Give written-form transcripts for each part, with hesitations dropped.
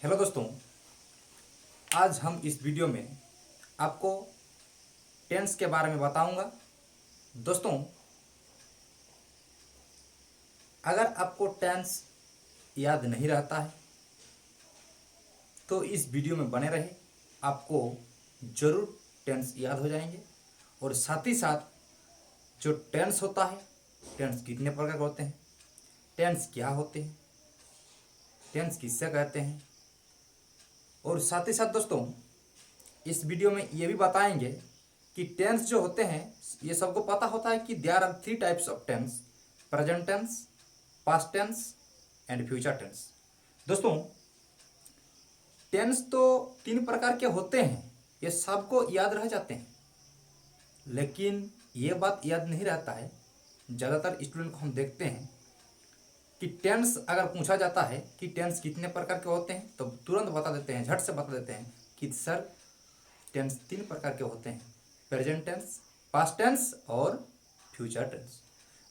Hello दोस्तों, आज हम इस वीडियो में आपको टेंस के बारे में बताऊंगा। दोस्तों, अगर आपको टेंस याद नहीं रहता है तो इस वीडियो में बने रहे, आपको ज़रूर टेंस याद हो जाएंगे। और साथ ही साथ जो टेंस होता है, टेंस कितने प्रकार के होते हैं, टेंस क्या होते हैं, टेंस किससे कहते हैं, और साथ ही साथ दोस्तों इस वीडियो में ये भी बताएंगे कि टेंस जो होते हैं, ये सबको पता होता है कि there are 3 types of tense: present tense, past tense and future tense. दोस्तों, टेंस तो 3 प्रकार के होते हैं, ये सबको याद रह जाते हैं, लेकिन ये बात याद नहीं रहता है। ज़्यादातर स्टूडेंट को हम देखते हैं कि टेंस अगर पूछा जाता है कि टेंस कितने प्रकार के होते हैं, तो तुरंत बता देते हैं, झट से बता देते हैं कि सर टेंस 3 प्रकार के होते हैं: प्रेजेंट टेंस, पास्ट टेंस और फ्यूचर टेंस।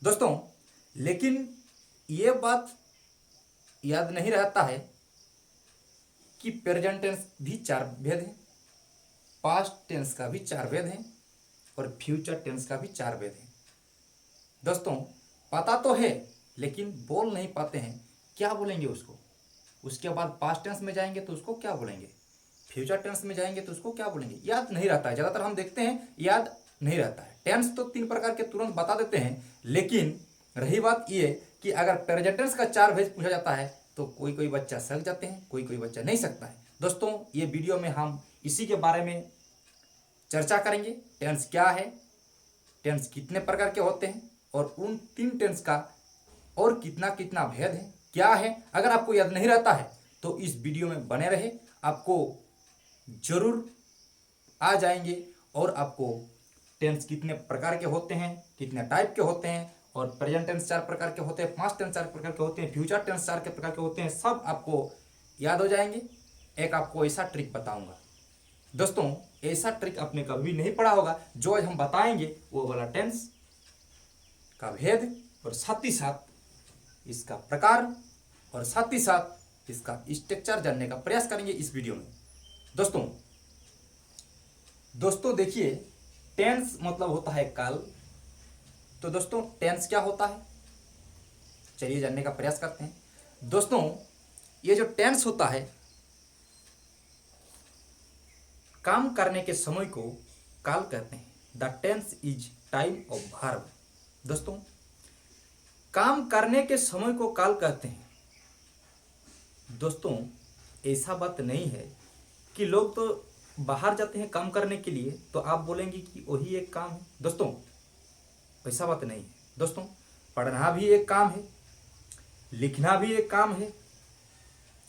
दोस्तों, लेकिन ये बात याद नहीं रहता है कि प्रेजेंट टेंस भी 4 भेद हैं, पास्ट टेंस का भी 4 भेद हैं और फ्यूचर टेंस का भी 4 भेद हैं। दोस्तों, पता तो है लेकिन बोल नहीं पाते हैं, क्या बोलेंगे उसको। उसके बाद पास्ट टेंस में जाएंगे तो उसको क्या बोलेंगे, फ्यूचर टेंस में जाएंगे तो उसको क्या बोलेंगे, याद नहीं रहता है। ज़्यादातर हम देखते हैं याद नहीं रहता है। टेंस तो 3 प्रकार के तुरंत बता देते हैं, लेकिन रही बात ये कि अगर प्रेजेंट टेंस का 4 भेद पूछा जाता है तो कोई कोई बच्चा सक जाते हैं, कोई कोई बच्चा नहीं सकता है। दोस्तों, ये वीडियो में हम इसी के बारे में चर्चा करेंगे। टेंस क्या है, टेंस कितने प्रकार के होते हैं और उन 3 टेंस का और कितना कितना भेद है, क्या है। अगर आपको याद नहीं रहता है तो इस वीडियो में बने रहे, आपको जरूर आ जाएंगे। और आपको टेंस कितने प्रकार के होते हैं, कितने टाइप के होते हैं, और प्रेजेंट टेंस 4 प्रकार के होते हैं, पास्ट टेंस 4 प्रकार के होते हैं, फ्यूचर टेंस 4 के प्रकार के होते हैं, सब आपको याद हो जाएंगे। एक आपको ऐसा ट्रिक बताऊंगा। दोस्तों, ऐसा ट्रिक आपने कभी नहीं पढ़ा होगा। जो आज हम बताएंगे वो वाला टेंस का भेद और साथ ही साथ इसका प्रकार और साथ ही साथ इसका स्ट्रक्चर जानने का प्रयास करेंगे इस वीडियो में। दोस्तों दोस्तों देखिए, टेंस मतलब होता है काल। तो दोस्तों, टेंस क्या होता है, चलिए जानने का प्रयास करते हैं। दोस्तों, ये जो टेंस होता है, काम करने के समय को काल कहते हैं। The tense is time of verb. दोस्तों, काम करने के समय को काल कहते हैं। दोस्तों, ऐसा बात नहीं है कि लोग तो बाहर जाते हैं काम करने के लिए तो आप बोलेंगे कि वही एक काम है। दोस्तों, ऐसा बात नहीं है। दोस्तों, पढ़ना भी एक काम है, लिखना भी एक काम है,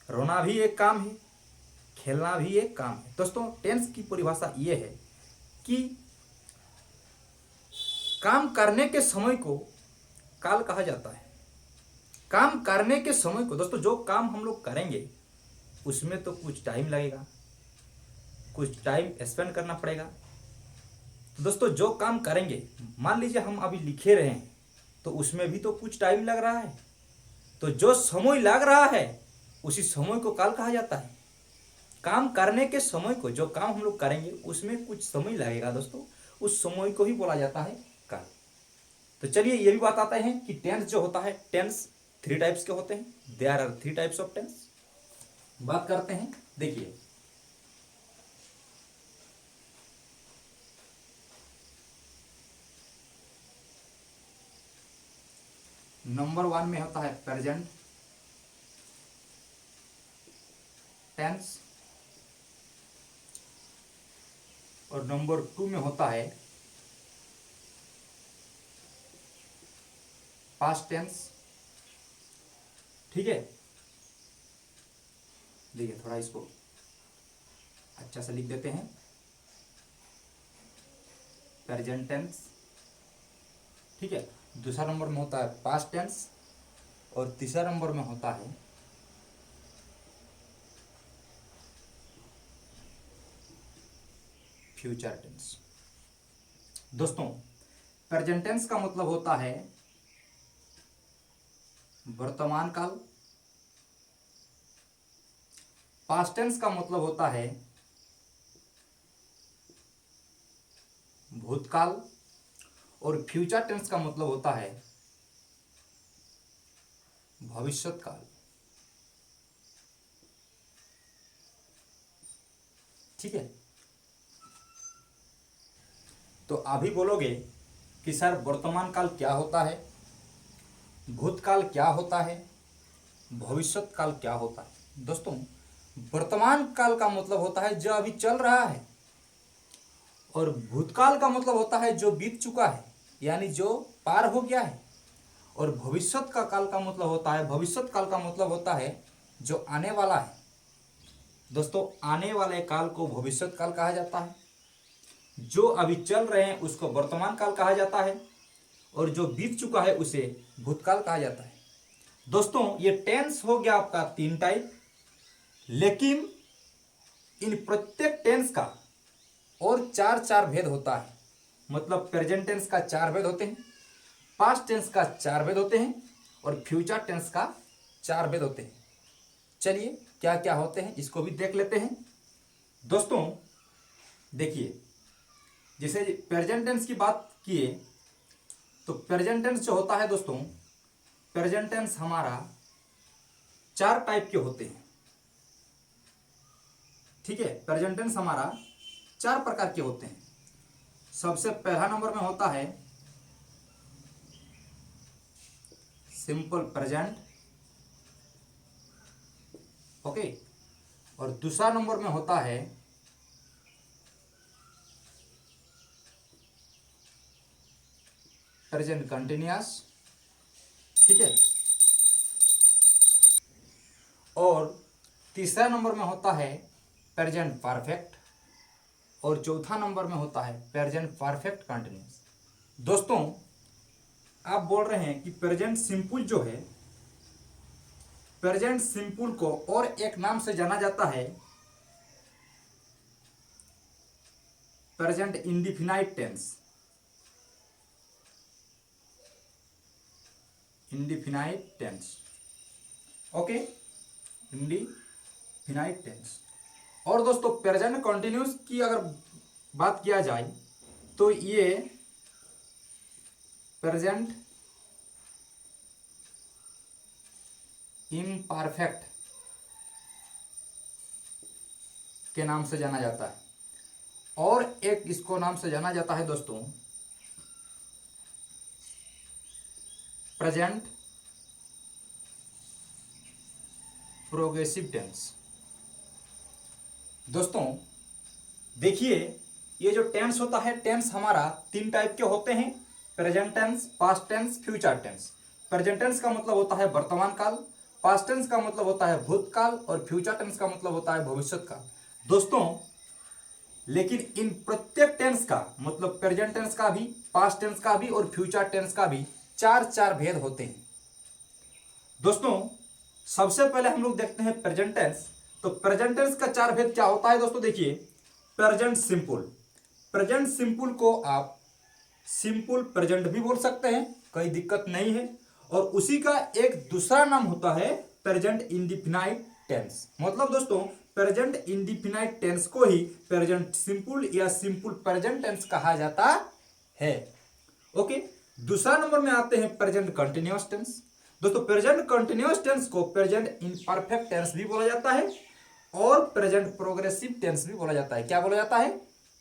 रोना भी एक काम है, खेलना भी एक काम है। दोस्तों, टेंस की परिभाषा ये है कि काम करने के समय को काल कहा जाता है। काम करने के समय को, दोस्तों जो काम हम लोग करेंगे उसमें तो कुछ टाइम लगेगा, कुछ टाइम स्पेंड करना पड़ेगा। तो दोस्तों, जो काम करेंगे, मान लीजिए हम अभी लिखे रहे हैं तो उसमें भी तो कुछ टाइम लग रहा है। तो जो समय लग रहा है उसी समय को काल कहा जाता है। काम करने के समय को, जो काम हम लोग करेंगे उसमें कुछ समय लगेगा दोस्तों, उस समय को ही बोला जाता है काल। तो चलिए ये भी बताते हैं कि टेंस जो होता है, टेंस 3 टाइप्स के होते हैं। There are 3 types of tense. बात करते हैं, देखिए नंबर 1 में होता है प्रेजेंट टेंस और नंबर 2 में होता है पास्ट टेंस। ठीक है, देखिए थोड़ा इसको अच्छा से लिख देते हैं। प्रेजेंट टेंस, ठीक है, दूसरा नंबर में होता है पास्ट टेंस और तीसरा नंबर में होता है फ्यूचर टेंस। दोस्तों, प्रेजेंट टेंस का मतलब होता है वर्तमान काल, पास्ट टेंस का मतलब होता है भूतकाल और फ्यूचर टेंस का मतलब होता है भविष्यत काल। ठीक है, तो अभी बोलोगे कि सर वर्तमान काल क्या होता है, भूतकाल क्या होता है, भविष्यत काल क्या होता है। दोस्तों, वर्तमान काल का मतलब होता है जो अभी चल रहा है, और भूतकाल का मतलब होता है जो बीत चुका है, यानी जो पार हो गया है। और भविष्यत का काल का मतलब होता है, भविष्यत काल का मतलब होता है जो आने वाला है। दोस्तों, आने वाले काल को भविष्यत काल कहा जाता है, जो अभी चल रहे हैं उसको वर्तमान काल कहा जाता है, और जो बीत चुका है उसे भूतकाल कहा जाता है। दोस्तों, ये टेंस हो गया आपका 3 टाइप, लेकिन इन प्रत्येक टेंस का और 4 भेद होता है। मतलब प्रेजेंट टेंस का 4 भेद होते हैं, पास्ट टेंस का 4 भेद होते हैं, और फ्यूचर टेंस का 4 भेद होते हैं। चलिए क्या क्या होते हैं इसको भी देख लेते हैं। दोस्तों देखिए, जैसे प्रेजेंट टेंस की बात किए तो प्रेजेंट टेंस जो होता है दोस्तों, प्रेजेंट टेंस हमारा 4 टाइप के होते हैं। ठीक है, प्रेजेंट टेंस हमारा 4 प्रकार के होते हैं। सबसे पहला नंबर में होता है सिंपल प्रेजेंट, ओके, और दूसरा नंबर में होता है प्रेजेंट कंटिन्यूअस। ठीक है, और तीसरा नंबर में होता है प्रेजेंट परफेक्ट, और चौथा नंबर में होता है प्रेजेंट परफेक्ट कंटिन्यूअस। दोस्तों, आप बोल रहे हैं कि प्रेजेंट सिंपल जो है, प्रेजेंट सिंपल को और एक नाम से जाना जाता है present indefinite tense. Indefinite tense, okay, indefinite tense. और दोस्तों, प्रेजेंट कंटिन्यूअस की अगर बात किया जाए तो ये प्रेजेंट इम्परफेक्ट के नाम से जाना जाता है, और एक इसको नाम से जाना जाता है दोस्तों प्रेजेंट प्रोग्रेसिव टेंस। दोस्तों देखिए, ये जो टेंस होता है, टेंस हमारा 3 टाइप के होते हैं, present tense, past tense, future tense. Present tense का मतलब होता है वर्तमान काल, पास्ट टेंस का मतलब होता है भूतकाल, और फ्यूचर टेंस का मतलब होता है भविष्यत काल। दोस्तों, लेकिन इन प्रत्येक टेंस का मतलब प्रेजेंट टेंस का भी, पास्ट टेंस का भी और फ्यूचर टेंस का भी 4 भेद होते हैं। दोस्तों, सबसे पहले हम लोग देखते हैं प्रेजेंट टेंस। तो प्रेजेंट टेंस का 4 भेद क्या होता है दोस्तों? देखिए, प्रेजेंट सिंपल, प्रेजेंट सिंपल को आप सिंपल प्रेजेंट भी बोल सकते हैं, कोई दिक्कत नहीं है। और उसी का एक दूसरा नाम होता है प्रेजेंट इंडिफिनाइट टेंस। मतलब दोस्तों, प्रेजेंट इंडिफिनाइट टेंस को ही प्रेजेंट सिंपल या सिंपल प्रेजेंट टेंस कहा जाता है। ओके, दूसरा नंबर में आते हैं प्रेजेंट कंटिन्यूअस टेंस। दोस्तों, प्रेजेंट कंटिन्यूअस टेंस को प्रेजेंट इम्परफेक्ट टेंस भी बोला जाता है, और प्रेजेंट प्रोग्रेसिव टेंस भी बोला जाता है। क्या बोला जाता है?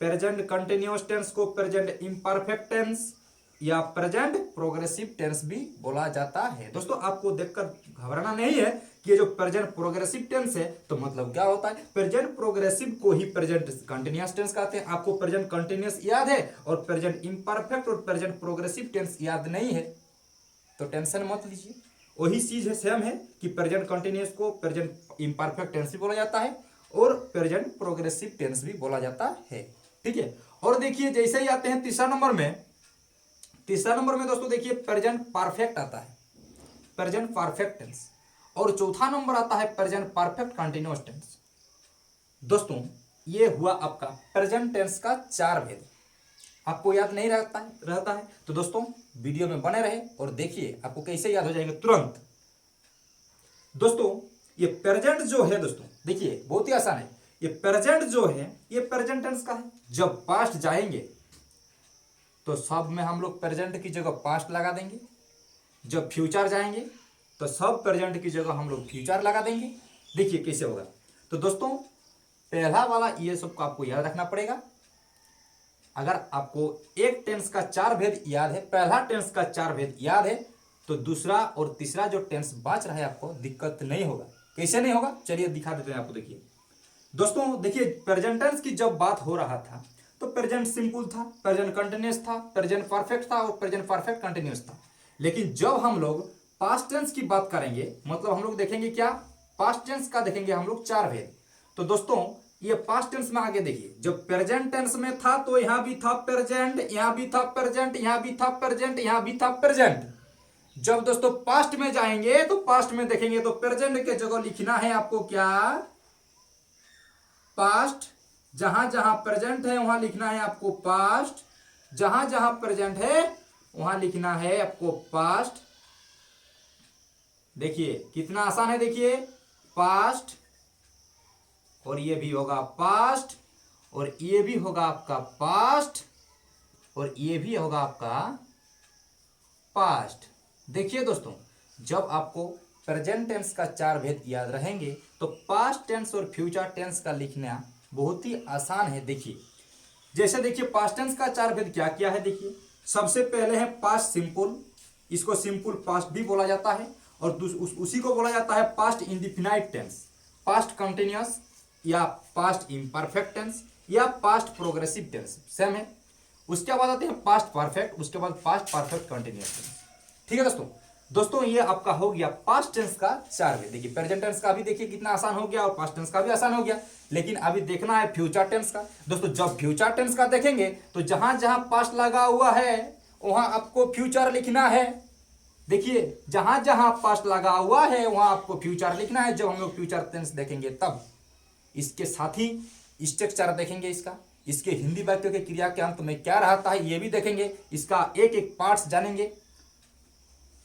प्रेजेंट कंटिन्यूअस टेंस को प्रेजेंट इम्परफेक्ट टेंस या प्रेजेंट प्रोग्रेसिव टेंस भी बोला जाता है। दोस्तों, आपको देखकर घबराना नहीं है कि ये जो प्रेजेंट प्रोग्रेसिव टेंस है तो मतलब क्या होता है। प्रेजेंट प्रोग्रेसिव को ही प्रेजेंट कंटिन्यूअस टेंस कहते हैं। आपको प्रेजेंट कंटिन्यूअस याद है और प्रेजेंट इम्परफेक्ट और प्रेजेंट प्रोग्रेसिव टेंस याद नहीं है तो टेंशन मत लीजिए, वही चीज है, सेम है कि प्रेजेंट कंटिन्यूअस को प्रेजेंट इम्परफेक्ट टेंस भी बोला जाता है और प्रेजेंट प्रोग्रेसिव टेंस भी बोला जाता है। ठीक है, और देखिए जैसे ही आते हैं तीसरा नंबर में दोस्तों देखिए प्रेजेंट परफेक्ट आता है, प्रेजेंट परफेक्ट टेंस, और चौथा नंबर आता है प्रेजेंट परफेक्ट कंटिन्यूअस टेंस। दोस्तों, ये हुआ आपका प्रेजेंट टेंस का 4 भेद। आपको याद नहीं रहता है तो दोस्तों वीडियो में बने रहे और देखिए आपको कैसे याद हो जाएंगे तुरंत। दोस्तों, ये प्रेजेंट जो है दोस्तों, देखिए बहुत ही आसान है। ये प्रेजेंट जो है ये प्रेजेंट टेंस का है। जब पास्ट जाएंगे तो सब में हम लोग प्रेजेंट की जगह पास्ट लगा देंगे। जब फ्यूचर जाएंगे तो सब प्रेजेंट की जगह हम लोग फ्यूचर लगा देंगे। देखिए कैसे होगा। तो दोस्तों पहला वाला ये सबको आपको याद रखना पड़ेगा। अगर आपको एक टेंस का चार भेद याद है, पहला टेंस का चार भेद याद है, तो दूसरा और तीसरा जो टेंस बच रहा है आपको दिक्कत नहीं होगा। कैसे नहीं होगा चलिए दिखा देते हैं आपको। देखिए दोस्तों देखिए प्रेजेंट टेंस की जब बात हो रहा था तो प्रेजेंट सिंपल था, प्रेजेंट कंटिन्यूअस था, प्रेजेंट परफेक्ट था और प्रेजेंट परफेक्ट कंटिन्यूअस था। लेकिन जब हम लोग पास्ट टेंस की बात करेंगे मतलब हम लोग देखेंगे क्या, पास्ट टेंस का देखेंगे हम लोग चार भेद। तो दोस्तों ये पास्ट टेंस में आगे देखिए, जब प्रेजेंट टेंस में था तो यहां भी था प्रेजेंट, यहां भी था प्रेजेंट, यहां भी था प्रेजेंट, यहां भी था प्रेजेंट। जब दोस्तों पास्ट में जाएंगे तो पास्ट में देखेंगे तो प्रेजेंट के जगह लिखना है आपको क्या, पास्ट। जहां जहां प्रेजेंट है वहां लिखना है आपको पास्ट, जहां जहां प्रेजेंट है वहां लिखना है आपको पास्ट। देखिए कितना आसान है। देखिए पास्ट और ये भी होगा पास्ट और ये भी होगा आपका पास्ट और ये भी होगा आपका पास्ट। देखिए दोस्तों जब आपको प्रेजेंट टेंस का चार भेद याद रहेंगे तो पास्ट टेंस और फ्यूचर टेंस का लिखना बहुत ही आसान है। देखिए जैसे देखिए पास्ट टेंस का चार भेद क्या क्या है। देखिए सबसे पहले है पास्ट सिंपल, इसको सिंपल पास्ट भी बोला जाता है और उसी को बोला जाता है past indefinite tense, past continuous या पास्ट इम्परफेक्ट टेंस या पास्ट प्रोग्रेसिव टेंस सेम है। उसके बाद आते हैं पास्ट परफेक्ट, उसके बाद पास्ट परफेक्ट कंटिन्यूअस टेंस। ठीक है दोस्तों ये आपका हो गया पास्ट टेंस का चार भेद। देखिए प्रेजेंट टेंस का भी देखिए कितना आसान हो गया और पास्ट टेंस का भी आसान हो गया। लेकिन अभी देखना है फ्यूचर टेंस का। दोस्तों जब फ्यूचर टेंस का देखेंगे तो जहां जहां पास्ट लगा हुआ है वहां आपको फ्यूचर लिखना है। देखिए जहां जहां पास्ट लगा हुआ है वहां आपको फ्यूचर लिखना है। जब हम लोग फ्यूचर टेंस देखेंगे तब इसके साथ ही स्ट्रक्चर देखेंगे इसका, इसके हिंदी वाक्यों के क्रिया के अंत में क्या रहता है ये भी देखेंगे, इसका एक एक पार्ट्स जानेंगे।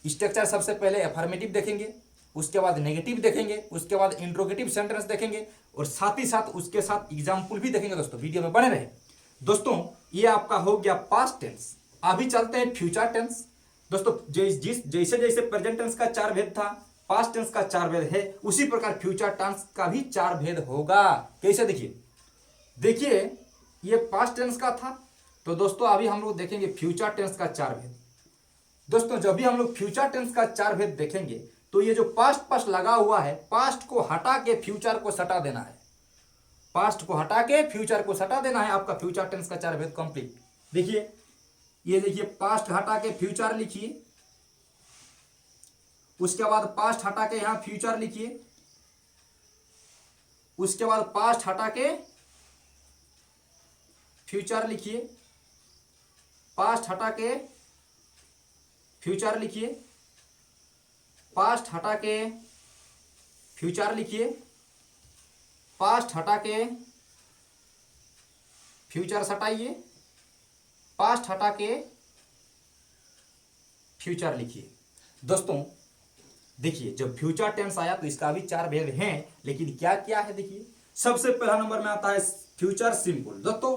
स्ट्रक्चर सबसे पहले अफर्मेटिव देखेंगे, उसके बाद नेगेटिव देखेंगे, उसके बाद इंट्रोगेटिव सेंटेंस देखेंगे और साथ ही साथ उसके साथ एग्जाम्पल भी देखेंगे। दोस्तों वीडियो में बने रहे। दोस्तों ये आपका हो गया पास्ट टेंस। अभी चलते हैं फ्यूचर टेंस। दोस्तों जैसे जैसे प्रेजेंट टेंस का चार भेद था, पास्ट टेंस का चार भेद है, उसी प्रकार फ्यूचर टेंस का भी चार भेद होगा। कैसे देखिए ये पास्ट टेंस का था तो दोस्तों अभी हम लोग देखेंगे फ्यूचर टेंस का चार भेद। दोस्तों जब भी हम लोग फ्यूचर टेंस का चार भेद देखेंगे तो ये जो पास्ट लगा हुआ है पास्ट को हटा के फ्यूचर को सटा देना है, पास्ट को हटा के फ्यूचर को सटा देना है। आपका फ्यूचर टेंस का चार भेद कंप्लीट। देखिए ये देखिए पास्ट हटा के फ्यूचर लिखिए, उसके बाद पास्ट हटा के यहां फ्यूचर लिखिए, उसके बाद पास्ट हटा के फ्यूचर लिखिए, पास्ट हटा के फ्यूचर लिखिए, पास्ट हटा के फ्यूचर लिखिए, पास्ट हटा के फ्यूचर सटाइए, पास्ट हटा के फ्यूचर लिखिए। दोस्तों देखिए जब फ्यूचर टेंस आया तो इसका भी चार भेद हैं, लेकिन क्या क्या है देखिए। सबसे पहला नंबर में आता है फ्यूचर सिंपल। दोस्तों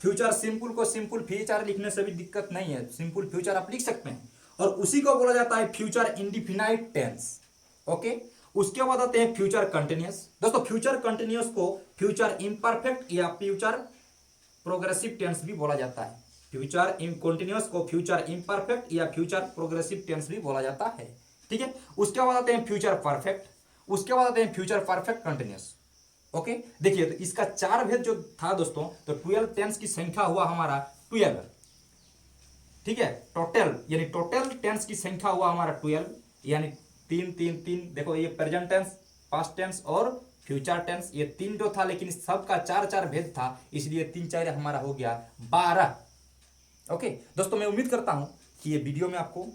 फ्यूचर सिंपल को सिंपल फ्यूचर लिखने से भी दिक्कत नहीं है, सिंपल फ्यूचर आप लिख सकते हैं और उसी को बोला जाता है फ्यूचर इंडिफिनाइट टेंस। ओके उसके बाद आते हैं फ्यूचर कंटिन्यूअस। दोस्तों फ्यूचर कंटिन्यूअस को फ्यूचर इम्परफेक्ट या फ्यूचर प्रोग्रेसिव टेंस भी बोला जाता है। फ्यूचर कंटिन्यूअस को फ्यूचर इम्परफेक्ट या फ्यूचर प्रोग्रेसिव टेंस भी बोला जाता है। ठीक है उसके बाद आते हैं फ्यूचर परफेक्ट, उसके बाद आते हैं फ्यूचर परफेक्ट कंटिन्यूअस। ओके देखिए तो इसका चार भेद जो था दोस्तों, तो 12 टेंस की संख्या हुआ हमारा 12। ठीक है टोटल यानी टोटल टेंस की संख्या हुआ हमारा 12 यानी 3 3 3। देखो ये प्रेजेंट टेंस, पास्ट टेंस और फ्यूचर टेंस ये तीन जो था, लेकिन सबका चार चार भेद था इसलिए 3 4 हमारा हो गया 12। ओके दोस्तों मैं उम्मीद करता हूं कि ये वीडियो में आपको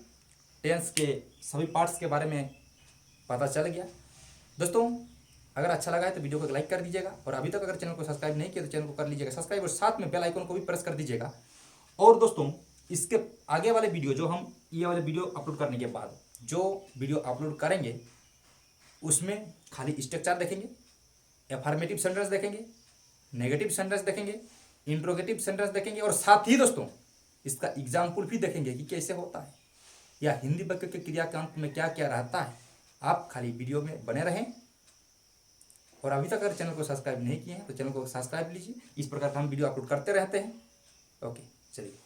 टेंस के सभी पार्ट्स के बारे में पता चल गया। दोस्तों अगर अच्छा लगा है तो वीडियो को लाइक कर दीजिएगा और अभी तक अगर चैनल को सब्सक्राइब नहीं किया तो चैनल को कर लीजिएगा सब्सक्राइब और साथ में बेल आइकन को भी प्रेस कर दीजिएगा। और दोस्तों इसके आगे वाले वीडियो जो हम ये वाले वीडियो अपलोड करने के बाद जो वीडियो अपलोड करेंगे उसमें खाली स्ट्रक्चर देखेंगे, एफर्मेटिव सेंटेंस देखेंगे, नेगेटिव सेंटेंस देखेंगे, इंट्रोगेटिव सेंटेंस देखेंगे और साथ ही दोस्तों इसका एग्जाम्पल भी देखेंगे कि कैसे होता है या हिंदी वाक्य के क्रिया के अंत में क्या क्या रहता है। आप खाली वीडियो में बने रहें और अभी तक अगर चैनल को सब्सक्राइब नहीं किए हैं तो चैनल को सब्सक्राइब लीजिए। इस प्रकार का हम वीडियो अपलोड करते रहते हैं। ओके, चलिए।